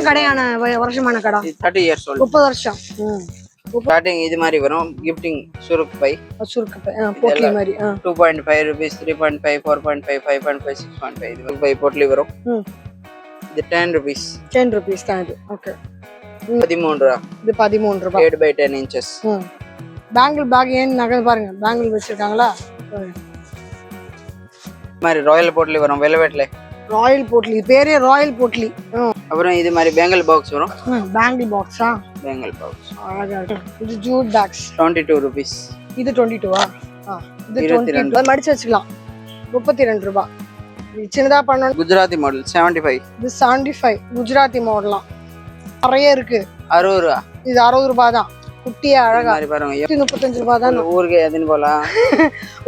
கடையான வருஷமான கடை 30 years old 30 வருஷம் starting இது மாதிரி வரும் gifting சுருக்கு பை போட்லி மாதிரி 2.5 rupees 3.5 4.5 5.5 6.5 இது பை போட்லி வரும் இது 10 rupees தான் இது ஓகே 13 ரூபாய் இது 13 ரூபாய் 8 by 10 inches பேங்கிள் பேக் ஏன் நகை பாருங்க பேங்கிள் வச்சிருக்காங்களா மாதிரி ராயல் போட்லி வரும் வெல்வெட்ல ராயல் போட்லி பேரே ராயல் போட்லி அப்புறம் இது மாதிரி பேங்கிள் பாக்ஸ் வரும் பேங்கிள் பாக்ஸா பேங்கிள் பாக்ஸ் இது ஜூட் பேக்ஸ் 22 rupees இது 22வா இது 22 மடிச்சு வச்சுக்கலாம் 32 ரூபாய் சின்னதா பண்ணனும் குஜராத்தி மாடல் 75 இது 75 குஜராத்தி மாடலாம் நிறைய இருக்கு 60 ரூபாய் இது 60 ரூபாய் தான் குட்டியா அழகா பாருங்க 35 ரூபாய் தான் ஊருக்கு எதுன்னு போலாம்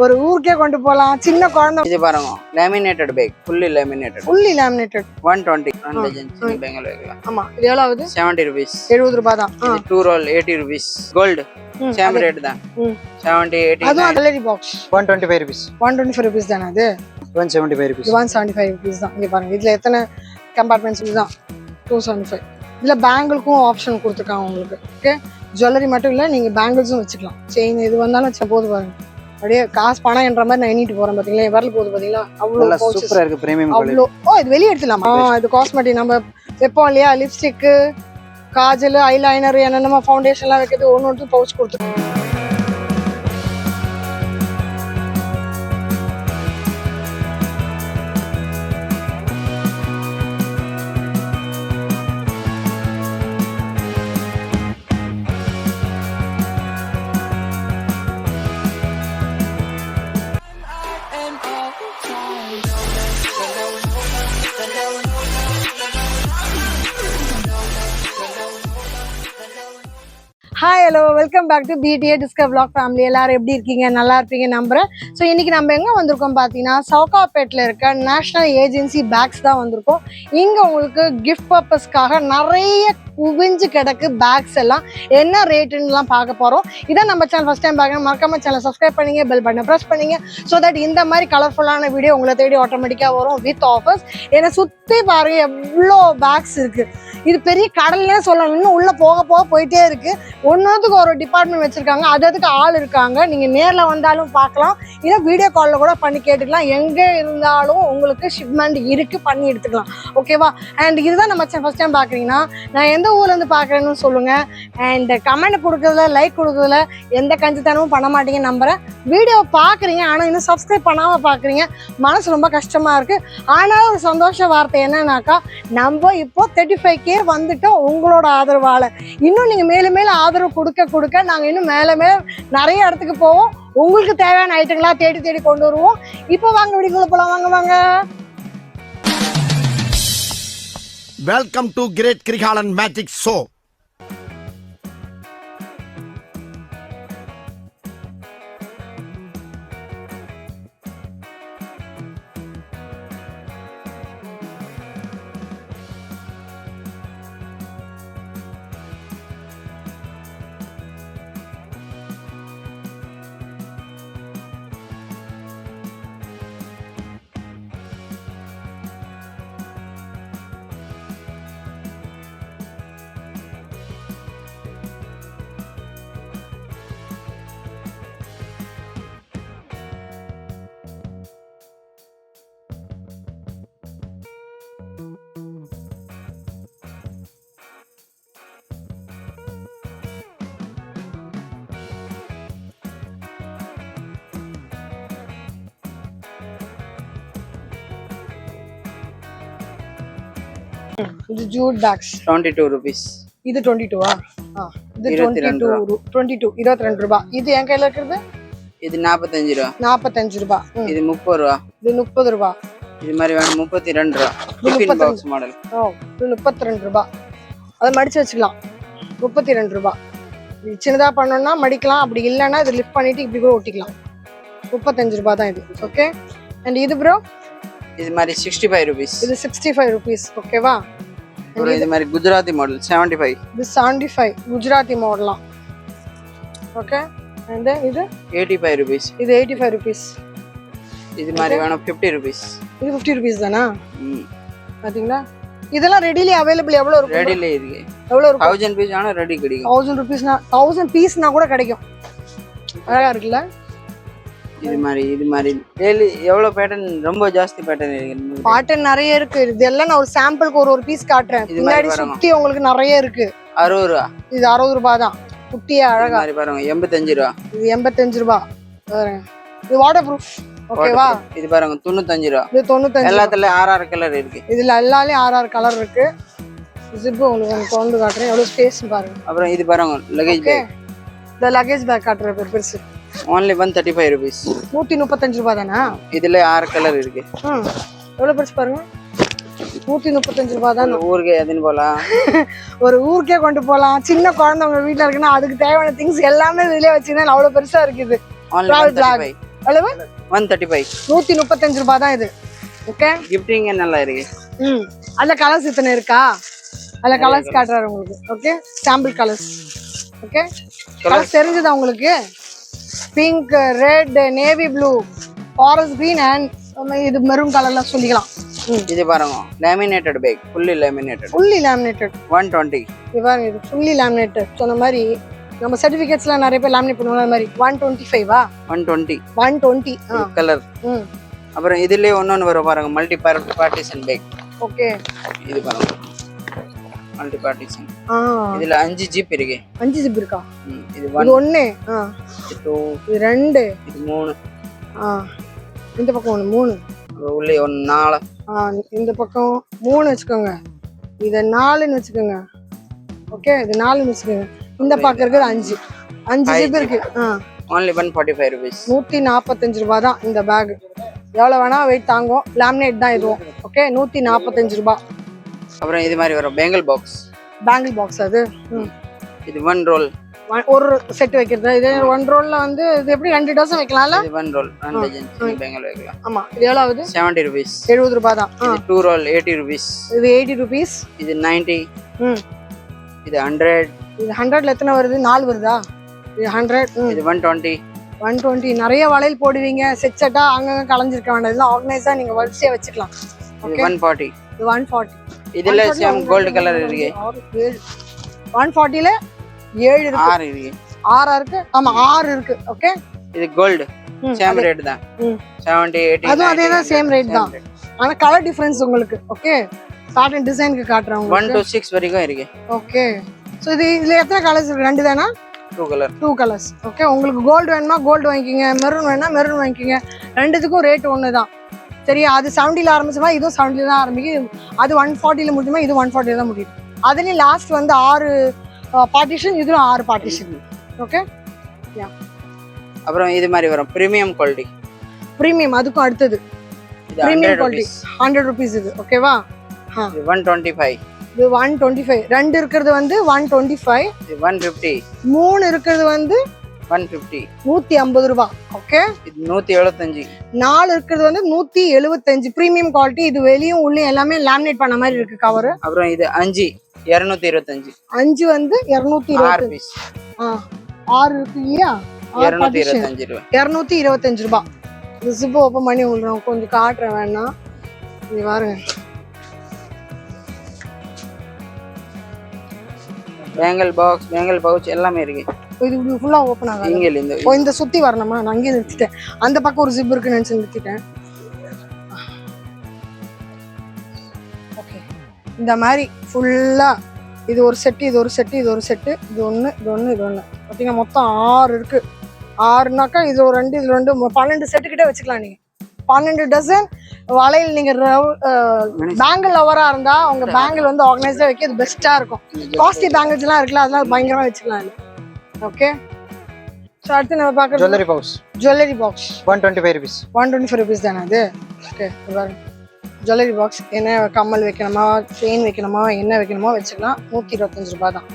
ஒரு ஊருக்கே கொண்டு போலாம் சின்ன குழந்தை இது பாருங்க லேமினேட்டட் பேக் ஃபுல்லி லேமினேட்டட் 120 சின்ன பேங்கிள் வைக்கலாம் ஆமா இது எவ்வளவு ஆகுது 70 rupees 70 ரூபாய் தான் 2 roll 80 rupees gold same rate தான் 70 80 அது ஜுவல்லரி பாக்ஸ் 125 rupees 125 rupees தான அது 175 rupees 175 rupees தான் இங்க பாருங்க இதுல எத்தனை கம்பார்ட்மெண்ட்ஸ் இதுதான் 275 இதுல பேங்கிள்க்கும் ஆப்ஷன் கொடுத்துருக்காங்க உங்களுக்கு ஓகே ஜுவல்லரி மட்டும் இல்லை நீங்கள் பேங்கிள்ஸும் வச்சுக்கலாம் செயின் எது வந்தாலும் வச்சா போது பாருங்க அப்படியே காசு பணம் என்ற மாதிரி நான் எண்ணிட்டு போறேன் பாத்தீங்களா வரல போகுது பாத்தீங்களா அவ்வளோ சூப்பரா இருக்கு பிரீமியம் அவ்வளோ இது வெளியே எடுத்துலாமா இது காஸ்மெட்டிக் நம்ம வைப்போம் இல்லையா லிப்ஸ்டிக்கு காஜல் ஐலைனர் என்னென்னமா ஃபவுண்டேஷன்லாம் வைக்கிறது ஒன்று பவுச் கொடுத்துருக்கோம் hi hello welcome back to PDA discover vlog family. எல்லாரும் எப்படி இருக்கீங்க? நல்லா இருப்பீங்க நம்புறேன். ஸோ இன்னைக்கு நம்ம எங்கே வந்திருக்கோம் பார்த்தீங்கன்னா சவுகாப்பேட்டில் இருக்க நேஷனல் ஏஜென்சி பேக்ஸ் தான் வந்திருக்கோம். இங்கே உங்களுக்கு கிஃப்ட் பர்பஸ்க்காக நிறைய குவிஞ்சு கிடக்கு பேக்ஸ் எல்லாம் என்ன ரேட்டுன்னுலாம் பார்க்க போகிறோம். இதான் நம்ம சேனல் ஃபஸ்ட் டைம் பார்க்கணும் மறக்காம சேனல் சப்ஸ்கிரைப் பண்ணிங்க, பெல் பட்டனை ப்ரெஸ் பண்ணிங்க. ஸோ தட் இந்த மாதிரி கலர்ஃபுல்லான வீடியோ உங்களை தேடி ஆட்டோமேட்டிக்காக வரும் வித் ஆஃபர்ஸ். என்னை சுற்றி பாருங்க எவ்வளோ பேக்ஸ் இருக்குது. இது பெரிய கடல்னே சொல்லலாம். இன்னும் உள்ளே போக போயிட்டே இருக்குது. ஒன்றுத்துக்கு ஒரு டிபார்ட்மெண்ட் வச்சுருக்காங்க, அதுக்கு ஆள் இருக்காங்க. நீங்கள் நேரில் வந்தாலும் பார்க்கலாம், இல்லை வீடியோ காலில் கூட பண்ணி கேட்டுக்கலாம். எங்கே இருந்தாலும் உங்களுக்கு ஷிப்மெண்ட் இருக்குது, பண்ணி எடுத்துக்கலாம். ஓகேவா? அண்ட் இதுதான் நம்ம ஃபஸ்ட் டைம் பார்க்குறீங்கன்னா நான் எந்த ஊர்லேருந்து பார்க்குறேன்னு சொல்லுங்கள். அண்ட் கமெண்ட் கொடுக்குறதுல லைக் கொடுக்குறதுல எந்த கஞ்சித்தனமும் பண்ண மாட்டீங்க நம்புகிறேன். வீடியோ பார்க்குறீங்க ஆனால் இன்னும் சப்ஸ்கிரைப் பண்ணாமல் பார்க்குறீங்க, மனசு ரொம்ப கஷ்டமாக இருக்குது. ஆனாலும் ஒரு சந்தோஷ வார்த்தை என்னன்னாக்கா, நம்ம இப்போ 35K வந்துட்டோம் உங்களோட ஆதரவால். இன்னும் நீங்கள் மேலும் மேலும் ஆதரவு கொடுக்க நாங்கள் இன்னும் மேலே நிறைய இடத்துக்கு போவோம். உங்களுக்கு தேவையான ஐட்டங்களா தேடி கொண்டு வருவோம். இப்போ வாங்க வீடியோக்குள்ள போலாம். வாங்க. Welcome to great Kirikalan magic show. இது ஜூட் பேக்ஸ் 22 rupees. இது 22வா? இது 22 ரூபாய். இது என் கையில இருக்கிறது இது 45 ரூபாய். 45 ரூபாய். இது 30 ரூபாய். இது 30 ரூபாய். இது மாதிரி வேணும் 32 ரூபாய். Tiffin box model. இது 32 ரூபாய். அதை மடிச்சு வச்சுக்கலாம். 32 ரூபாய். இது சின்னதா பண்ணோம்னா மடிக்கலாம், அப்படி இல்லைன்னா இது லிஃப்ட் பண்ணிட்டு இப்படி கூட ஒட்டிக்கலாம். 35 ரூபாய் தான் இது. ஓகே. அண்ட் இது ப்ரோ இது மாதிரி 65 rupees. இது 65 rupees. ஓகேவா? இது மாதிரி குஜராத்தி மாடல் 75. இது 75 குஜராத்தி மாடலாம். ஓகே. அண்ட் இது 85 rupees. இது 85 rupees. இது மாதிரி வேணும் 50 rupees. இது 50 rupees தானா? ம். பாத்தீங்களா? இதெல்லாம் ரெடிலி அவைலபிள் எவ்வளவு இருக்கும்? ரெடிலே இருக்கு. எவ்வளவு இருக்கும்? 1000 பீஸ் ஆனா ரெடி கிடைக்கும். 1000 ரூபீஸ்னா 1000 பீஸ்னா கூட கிடைக்கும். அழகா இருக்குல்ல? இது மாதிரி டெய்லி எவ்வளவு பேட்டர்ன், ரொம்ப ஜாஸ்தி பேட்டர்ன் இருக்கு. பேட்டர்ன் நிறைய இருக்கு. இதெல்லாம் நான் ஒரு சாம்பிளுக்கு ஒரு பீஸ் காட்டுறேன். பின்னாடி சுத்தி உங்களுக்கு நிறைய இருக்கு. 60 ரூபா. இது 60 ரூபாய் தான். குட்டியா அழகா மாதிரி பாருங்க 85 ரூபா. இது 85 ரூபாய். பாருங்க இது வாட்டர் ப்ரூஃப். ஓகேவா? இது பாருங்க 95 ரூபா. இது 95. எல்லாத்துல 6 கலர் இருக்கு. இதுல எல்லாலயும் 6 கலர் இருக்கு. ஜிப் உங்களுக்கு கொண்டு காட்டுறேன். எவ்வளவு ஸ்பேஸ் பாருங்க. அப்புறம் இது பாருங்க லக்கேஜ் பேக். இந்த லக்கேஜ் பேக் காட்டுறேன் பெருசு. only 135 rupees. 135 ரூபாய் தானா? இதுல 6 கலர் இருக்கு. எவ்வளவு பெருசு பாருங்க. 135 ரூபாய் தான். ஊருக்கு எதுன்னு போலாம். ஒரு ஊருக்கே கொண்டு போலாம். சின்ன குழந்தை உங்க வீட்டுல இருக்குன்னா அதுக்கு தேவையான திங்ஸ் எல்லாமே இதுலயே வச்சுக்கினா அவ்வளவு பெருசா இருக்குது. only 135. எவ்வளவு? 135. 135 ரூபாய் தான் இது. ஓகே. கிஃப்டிங் நல்லா இருக்கு. அதுல கலர்ஸ் இத்தனை இருக்கா? அதுல கலர்ஸ் காட்டுறாரு உங்களுக்கு. Okay. Sample colours. Okay. Colours தெரிஞ்சதா உங்களுக்கு? Pink, red, navy blue, forest green and இது மெரூன் கலர்ல சொல்லிக்கலாம். இது பாருங்க லேமினேட்டட் பேக். Fully laminated. 120. இது பாருங்க இது ஃபுல்லி லேமினேட்டட். சொன்ன மாதிரி நம்ம சர்டிபிகேட்ஸ்ல நிறைய பேர் லேமினேட் பண்ணுவாங்க. அந்த மாதிரி 125 120 கலர். அப்புறம் இதுலயே ஒன்னொன்னு வரும் பாருங்க மல்டி பார்ட்டிஷன் பேக். ஓகே. இது பாருங்க மல்டி பார்ட்டிஷன். இதுல 5 ஜிப் இருக்கு. 5 ஜிப் இருக்கா? இது 1 இது 2 இது 3 இந்த பக்கம் 1 3 உள்ளே 1 4 இந்த பக்கம் 3 வெச்சுக்கோங்க. இத 4ன்னு வெச்சுக்கோங்க. ஓகே. இது 4ன்னு வெச்சுக்கோங்க. இந்த பக்கம் இருக்குது 5 ஜிப் இருக்கு. only 145 rupees. 145 ரூபாய் தான் இந்த பேக். எவ்வளவு வேணா வெயிட் தாங்கும். லேமினேட் தான் இதுவும். ஓகே. 145 ரூபாய். அப்புறம் இது மாதிரி வரும் பேங்கிள் பாக்ஸ். அது இது 1 ரோல். ஒரு செட் வைக்கிறது. இது 1 ரோல்ல வந்து இது எப்படி 2 டசன் வைக்கலாம்ல? இது 1 ரோல் 2 டஜன் பேங்கிள் வைக்கலாம். ஆமா. இது எவ்வளவு ஆகுது? 70 rupees. 70 ரூபாய் தான். இது 2 ரோல் 80 rupees. இது 80 rupees. இது 90. இது 100. இது 100ல எத்தனை வருது? 4 வருதா? இது 100. இது 120. 120. நிறைய வளையல் போடுவீங்க. செட்டா அங்கங்க கலஞ்சிருக்க வேண்டாம். இதெல்லாம் ஆர்கனைஸா நீங்க வரிசையா வச்சுக்கலாம். இது 140. இது 140. இதுல சேம் கோல்ட் கலர் இருக்கு. 140ல 7 இருக்கு. 6 இருக்கு. 6 இருக்கு. ஆமா 6 இருக்கு. ஓகே. இது கோல்ட் சேம் ரேட் தான். 70 80. அதுவும் அதே தான் சேம் ரேட் தான். ஆனா கலர் டிஃபரன்ஸ் உங்களுக்கு. ஓகே. பேட்டர்ன் டிசைனுக்கு காட்றேன் உங்களுக்கு. 1 to 6 வரைக்கும் இருக்கு. ஓகே. சோ இதுல எத்தனை கலர்ஸ் இருக்கு? 2 தானா? 2 கலர்ஸ். ஓகே. உங்களுக்கு கோல்ட் வேணுமா கோல்ட் வாங்கிக்கங்க. மெரூன் வேணுமா மெரூன் வாங்கிக்கங்க. ரெண்டுத்துக்கும் ரேட் ஒன்னு தான். சரியா? அது 70ல ஆரம்பிச்சமா இதுவும் 70ல தான் ஆரம்பிக்குது. அது 140ல முடியுமா இது 140ல தான் முடியும். அதுலயும் லாஸ்ட் வந்து 6 பார்ட்டிஷன். இதுல 6 பார்ட்டிஷன். ஓகே. யா. அப்புறம் இது மாதிரி வரும் பிரீமியம் குவாலிட்டி. பிரீமியம் அதுக்கும் அடுத்தது. பிரீமியம் குவாலிட்டி 100 ரூபீஸ் இது. ஓகேவா? இது 125. இது 125. 2 இருக்கிறது வந்து 125. இது 150. 3 இருக்கிறது வந்து 150. 150 ரூபாய். ஓகே. இது 175. 4 இருக்கிறது வந்து 175. Premium quality. இது வெளியும் உள்ளே எல்லாமே லேமினேட் பண்ண மாதிரி இருக்கு கவர். அப்புறம் இது 5 225. 5 வந்து 225. 6 இருக்கு இல்லையா? 225 ரூபாய். 225 ரூபாய். இந்த ஜிப் ஓபன் பண்ணி உங்களுக்கு கொஞ்சம் காட்டுறேன் வேணா. இங்க பாருங்க. பேங்கிள் பாக்ஸ் பேங்கிள் பவுச் எல்லாமே இருக்கு. இது ஃபுல்லா ஓபன் ஆகாது. இங்க இந்த சுத்தி வரணுமா? நான் அங்கேயே நிறுத்திட்டேன். அந்த பக்கம் ஒரு ஜிப் இருக்குன்னு நினைச்சு நிறுத்திட்டேன். ஓகே. இந்த மாதிரி ஃபுல்லா இது ஒரு செட் இது ஒரு செட் இது ஒரு செட் இது ஒன்று பார்த்தீங்கன்னா மொத்தம் 6 இருக்கு. 6னாக்கா இது ஒரு 2 இது 2 12 செட்டு கிட்ட வச்சுக்கலாம். நீங்க 12 டசன் வளையல். நீங்க பேங்கிள் லவரா இருந்தா உங்க பேங்கிள் வந்து ஆர்கனைஸ்டா வைக்க இது பெஸ்டா இருக்கும். காஸ்ட்லி பேங்கிள்ஸ் எல்லாம் இருக்குல்ல அதெல்லாம் பயங்கரமா வச்சுக்கலாம். ஓகே. சோ அடுத்து நம்ம பார்க்கறது ஜுவல்லரி பாக்ஸ் 125 rupees. 125 rupees தானே அது? ஓகே. பாருங்க ஜுவல்லரி பாக்ஸ். என்ன கம்மல் வைக்கணுமா செயின் வைக்கணுமா என்ன வைக்கணுமோ வச்சுக்கலாம். 125 ரூபாய் தான்.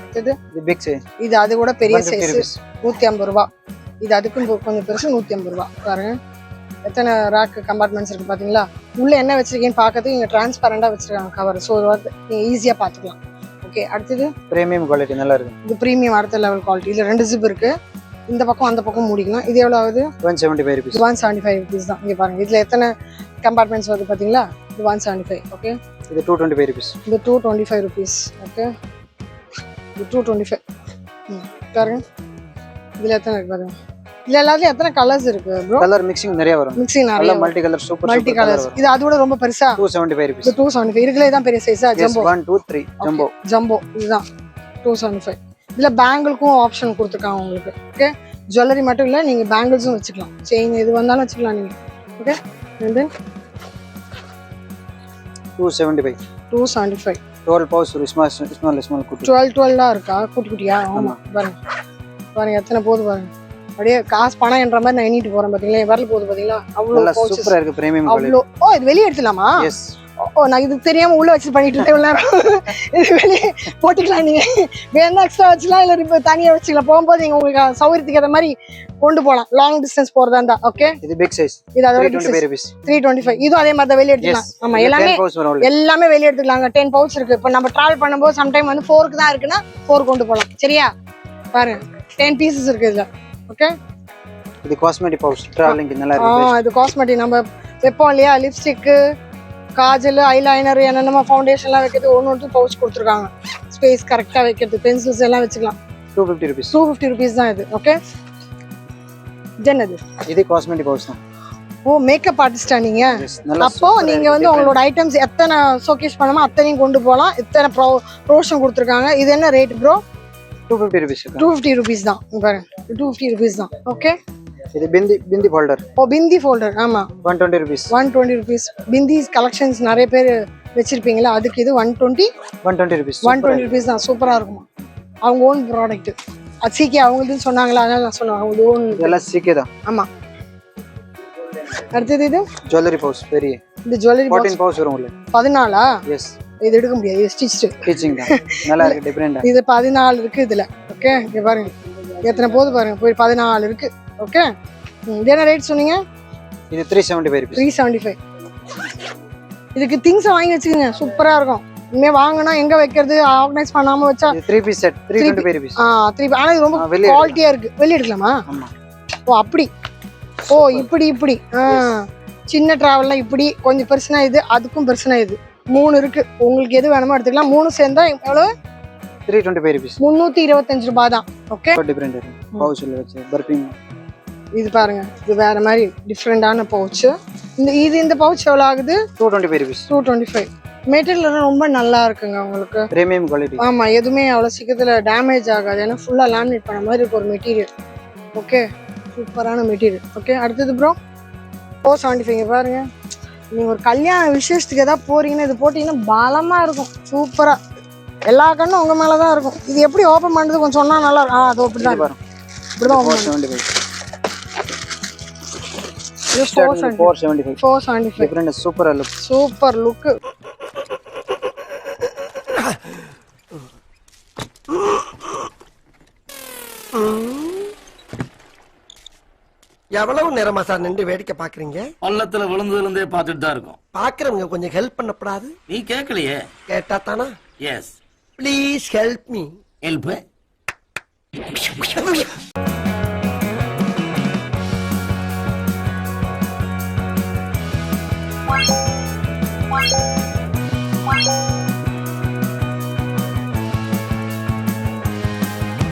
இது அது கூட பெரிய சைஸ் 150 ரூபாய். இது அதுக்கும் கொஞ்சம் பெருசு 150 ரூபாய். பாருங்க எத்தனை ரேக் கம்பார்ட்மெண்ட்ஸ் இருக்கு பாத்தீங்களா? உள்ள என்ன வச்சிருக்கீங்கன்னு பார்க்கறதுக்கு இங்க டிரான்ஸ்பரண்டா வச்சிருக்காங்க கவர். ஸோ நீங்க ஈஸியா பாத்துக்கலாம். ஓகே. அடுத்தது பிரீமியம் குவாலிட்டி நல்லா இருக்கு. இது பிரீமியம் அடுத்த லெவல் குவாலிட்டி. இதுல 2 ஜிப் இருக்கு. இந்த பக்கம் அந்த பக்கம் மூடிக்கலாம். இது எவ்வளோ ஆகுது? 175 rupees. 175 rupees தான். இங்கே பாருங்க, இதில் எத்தனை கம்பார்ட்மெண்ட்ஸ் வருது பார்த்தீங்களா? இது 175. ஓகே, இது 225 rupees. இது 225 rupees. ஓகே, இது 225. பாருங்க, இதில் எத்தனை இருக்கு பாருங்க. இதில் எல்லாத்துலையும் எத்தனை கலர்ஸ் இருக்கு ப்ரோ? கலர் மிக்சிங் நிறைய வரும். மிக்சிங் நிறைய multi colour super multi colours. இது அதோட ரொம்ப பெருசா 275 rupees. இது 275. இருக்குல்ல, இதான் பெரிய சைஸா? Jumbo 1 2 3 jumbo. ஜம்போ இதுதான் 275. இதில் பேங்கிள்க்கும் ஆப்ஷன் கொடுத்துருக்காங்க உங்களுக்கு. ஓகே, ஜுவல்லரி மட்டும் இல்லை, நீங்கள் பேங்கிள்ஸும் வச்சுக்கலாம். செயின் எது வந்தாலும் வச்சுக்கலாம் நீங்கள். Okay, and then 275. 275. 12 pouch small குட்டி. 12 தான் இருக்கா? குட்டி குட்டியா? ஆமா, பாருங்க பாருங்க எத்தனை போகுது பாருங்க. அப்படியே காசு பணம் என்ற மாதிரி நான் எண்ணிட்டு போறேன் பாத்தீங்களா? வரல போகுது பாத்தீங்களா? அவ்வளோ சூப்பரா இருக்கு, பிரீமியம் அவ்வளோ. ஓ, இது வெளியே எடுத்துலாமா? எஸ். ஓ, நான் இது தெரியாம உள்ள வச்சு பண்ணிட்டு இருந்தேன் இவ்வளவு நேரம். இது வெளியே போட்டுக்கலாம், நீங்க வேணா எக்ஸ்ட்ரா வச்சுக்கலாம், இல்ல இப்போ தனியா வச்சுக்கலாம். போகும்போது நீங்க உங்களுக்கு சௌகரியத்துக்கு ஏற்ற மாதிரி கொண்டு போகலாம். லாங் டிஸ்டன்ஸ் போறதா இருந்தா. ஓகே, இது பிக் சைஸ். இது அதோட 325 rupees. 325. இதுவும் அதே மாதிரி தான் வெளியே எடுத்துக்கலாம். ஆமா, எல்லாமே வெளியே எடுத்துக்கலாங்க. 10 pouch இருக்கு. இப்போ நம்ம டிராவல் பண்ணும்போது சம்டைம் வந்து 4க்கு தான் இருக்குன்னா 4 கொண்டு போகலாம். சரியா? பாருங்க, 10 pieces இருக்கு இதுல. ஓகே, இது காஸ்மெட்டிக் பவுச், டிராவலிங்க்கு நல்லா இருக்கு. இது காஸ்மெட்டிக் நம்ம வைப்போம் இல்லையா? லிப்ஸ்டிக், காஜல், ஐலைனர், என்னென்னமோ ஃபவுண்டேஷன்லாம் வைக்கிறது ஒன்று பவுச் கொடுத்துருக்காங்க. ஸ்பேஸ் கரெக்டாக வைக்கிறது. பென்சில்ஸ் எல்லாம் வச்சுக்கலாம். 250 rupees. 250 rupees தான் இது. ஓகே, என்னது? இது காஸ்மெட்டிக் பவுச் தான். ஓ, மேக்கப் ஆர்டிஸ்டா நீங்க? நல்லா. அப்போ நீங்க வந்து உங்களோட ஐட்டம்ஸ் எத்தனை ஷோகேஸ் பண்ணணுமோ அத்தனையும் கொண்டு போகலாம். இத்தனை ப்ரோஷன் கொடுத்துருக்காங்க. இது என்ன ரேட் ப்ரோ? 250 rupees. 250 rupees தான். பாருங்க, 250 rupees தான். ஓகே, இது பிந்தி ஃபோல்டர். ஓ, பிந்தி ஃபோல்டர். ஆமா, 120 rupees. 120 rupees. பிந்தி கலெக்ஷன்ஸ் நிறைய பேர் வச்சிருப்பீங்களா? அதுக்கு இது 120 rupees. 120 rupees தான். சூப்பரா இருக்குமா? அவங்க ஓன் ப்ராடக்ட். அது சீக்கே அவங்களுதுன்னு சொன்னாங்களா, அதனால நான் சொன்னேன் அவங்க ஓன். இதெல்லாம் சீக்கே தான். ஆமா. அடுத்தது இது ஜுவல்லரி பவுச் பெரிய. இந்த ஜுவல்லரி 14 பவுச் வரும் உள்ள. 14ஆ? எஸ். இது எடுக்க முடியாது, ஸ்டிச்டு ஸ்டிச்சிங் தான். நல்லா இருக்கு, டிஃபரெண்டா. இது 14 இருக்கு இதுல. ஓகே, இங்க பாருங்க எத்தனை போகுது பாருங்க. போய் 14 இருக்கு. ஓகே, இது என்ன ரேட் சொன்னீங்க? இது 375 rupees. 375. இதுக்கு திங்ஸ் வாங்கி வச்சுக்கோங்க, சூப்பரா இருக்கும். இனிமே வாங்கினா எங்க வைக்கிறது, ஆர்கனைஸ் பண்ணாம வச்சா. இது 3 piece set 325 rupees. 3. ஆனா இது ரொம்ப குவாலிட்டியா இருக்கு. வெளிய எடுக்கலாமா? ஆமா. ஓ, அப்படி. ஓ, இப்படி. சின்ன டிராவல்லாம் இப்படி, கொஞ்சம் பெருசுனா இது, அதுக்கும் பெருசுனா இது. 3 இருக்கு. உங்களுக்கு எது வேணுமோ எடுத்துக்கலாம். 3 சேர்ந்தா எவ்வளவு? 325 rupees. 325 ரூபாய் தான். ஓகே, டிஃபரெண்ட் இருக்கு. பவுச்ல வச்சு பர்பிங். இது பாருங்க, இது வேற மாதிரி டிஃப்ரெண்டான பவுச். இந்த பவுச் எவ்வளவு ஆகுது? 225 rupees. 225. மெட்டீரியல் ரொம்ப நல்லா இருக்குங்க உங்களுக்கு. Premium quality. ஆமா, எதுவுமே அவ்வளவு சீக்கிரத்துல டேமேஜ் ஆகாது. ஏன்னா ஃபுல்லா லேமினேட் பண்ண மாதிரி இருக்கு ஒரு மெட்டீரியல். ஓகே, சூப்பரான மெட்டீரியல். ஓகே, அடுத்தது ப்ரோ 475. பாருங்க, நீங்க ஒரு கல்யாண விசேஷத்துக்கு ஏதாவது போறீங்கன்னா இது போட்டீங்கன்னா பலமா இருக்கும். சூப்பரா, எல்லா கண்ணும் உங்க மேலதான் இருக்கும். இது எப்படி ஓபன் பண்றது கொஞ்சம் சொன்னா நல்லா இருக்கும். அது அப்படிதான் இருக்கும். இப்படிதான் ஓபன் பண்ணுங்க. 475. Different super look. Super look. எவ்வளவு நேரமா சார் நின்று வேடிக்கை பாக்குறீங்க? பள்ளத்துல விழுந்ததுல இருந்தே பார்த்துட்டு தான் இருக்கும். பாக்குறவங்க கொஞ்சம் ஹெல்ப் பண்ணப்படாது? நீ கேட்கலையே. கேட்டா தானா? Yes. Please help me. Help.